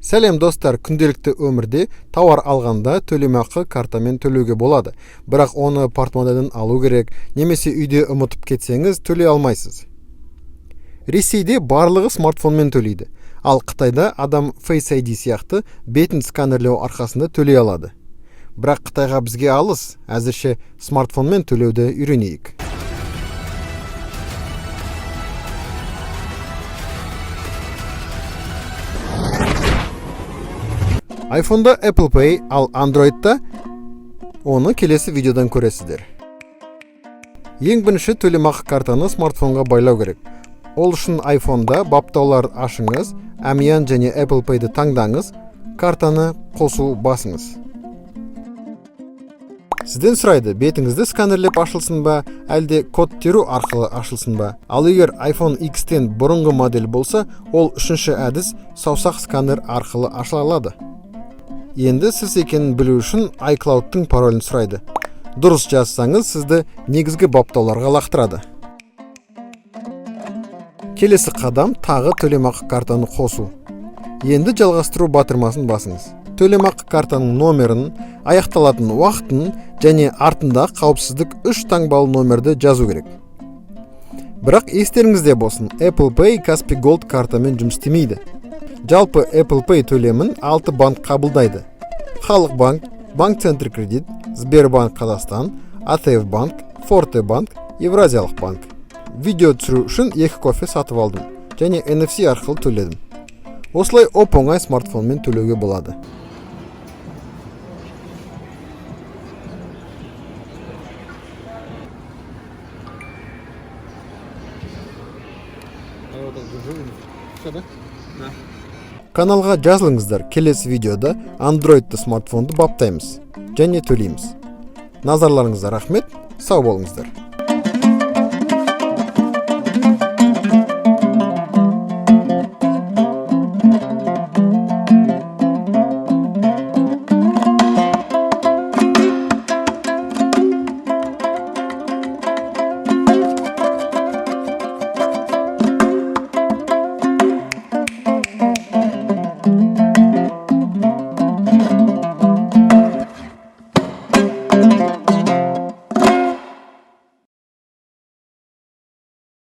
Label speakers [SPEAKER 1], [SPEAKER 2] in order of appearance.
[SPEAKER 1] Сәлем достар, күнделікті өмірде тауар алғанда төлемақы картамен төлеуге болады. Бірақ оны портмонеден алу керек, немесе үйде ұмытып кетсеңіз төлей алмайсыз. Ресейде барлығы смартфонмен төлейді. Ал Қытайда адам Face ID сияқты бетін сканерлеу арқасында төлей алады. Бірақ Қытайға бізге алыс, әзірше смартфонмен төлеуді үйренейік. iPhone'da Apple Pay, ал Android'da оны келесі видеодан көресіздер. Ең бірінші төлемақы картаны смартфонға байлау керек. Ол үшін iPhone'да баптаулар ашыңыз, әмиян және Apple Pay'ді таңдаңыз, картаны қосу басыңыз. Сізден сұрайды, бетіңізді сканерлеп ашылсын ба, әлде код теру арқылы ашылсын ба? Ал егер iPhone X-тен бұрынғы модель болса, ол үшінші әдіс саусақ сканер арқылы ашыла алады. Енді сіз екенін білу үшін iCloud'тың паролін сұрайды. Дұрыс жазсаңыз, сізді негізгі баптауларға лақтырады. Келесі қадам тағы төлемақы картаны қосу. Енді жалғастыру батырмасын басыңыз. Төлемақы картаның номерін, аяқталатын уақытын және артында қауіпсіздік 3 таңбалы номерді жазу керек. Бірақ естеріңізде болсын, Apple Pay Kaspi Gold картамен жұмыс істемейді. Жалпы Apple Pay төлемін 6 банк қабылдайды. Халық банк, Банк Центр Кредит, Сбербанк Қазақстан, АТФ банк, Форте банк, Евразиялық банк. Видео түсіру үшін 2 кофе сатып алдым және NFC арқылы төледім. Осылай оп-оңай смартфонмен төлеуге болады. Каналға жазылыңыздар, келесі видеода Android'ты смартфонды баптаймыз және төлейміз. Назарларыңызға рахмет, сау болыңыздар.